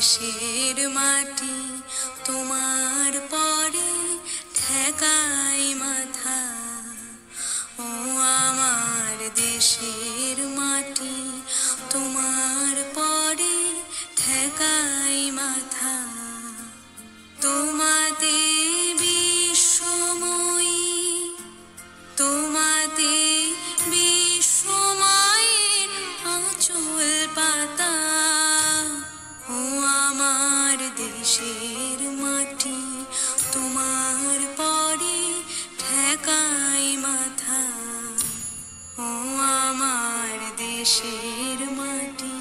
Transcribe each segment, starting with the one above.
দেশের মাটি তোমার পরে ঠেকাই মাথা। ও আমার দেশের মাটি তোমার পরে ঠেকাই মাথা। তোমাতে বিশ্বময়ী, তোমাতে বিশ্বমায়ের আঁচল পাতা। ও আমার দেশের মাটি তোমার পরে ঠেকাই মাথা। ও আমার দেশের মাটি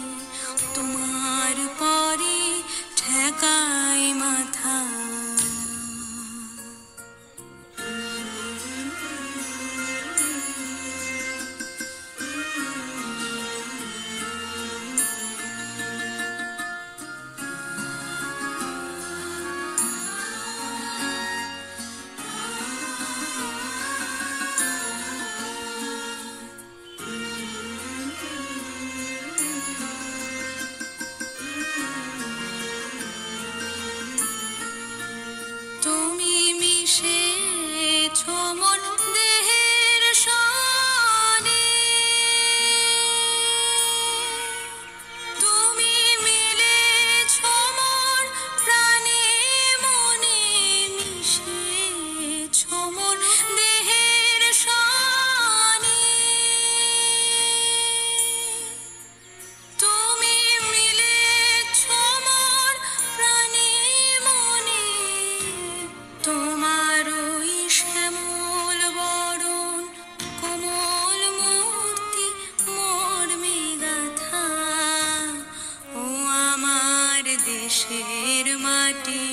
তোমার পরে ঠেকাই মাথা। তুমি মিশেছো মোর দেহের সনে, তুমি মিলেছো মোর প্রাণে মনে, মিশেছো মোর দেহের সনে। তুমি মিলেছো মোর প্রাণে মনে, তোমার ওই শ্যামল বরণ কোমল মূর্তি মর্মে গাথা। ও আমার দেশের মাটি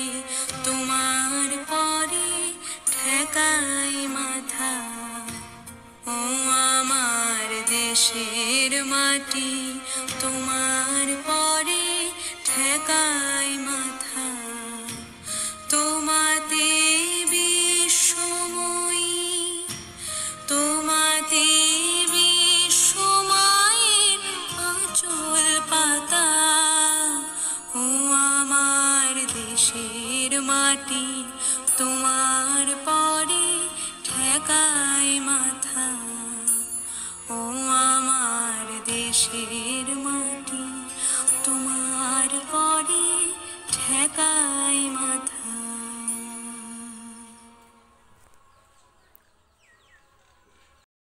তোমার পরে ঠেকাই মাথা। ও আমার দেশের মাটি তোমার পরে ঠেকাই মাথা। তোমাতে বিশ্বময়ী, তোমাতে বিশ্বমায়ের আঁচল পাতা। ও আমার দেশের মাটি তোমার পরে ঠেকাই মাথা। ও আমার দেশের মাটি তোমার পরে ঠেকাই মাথা।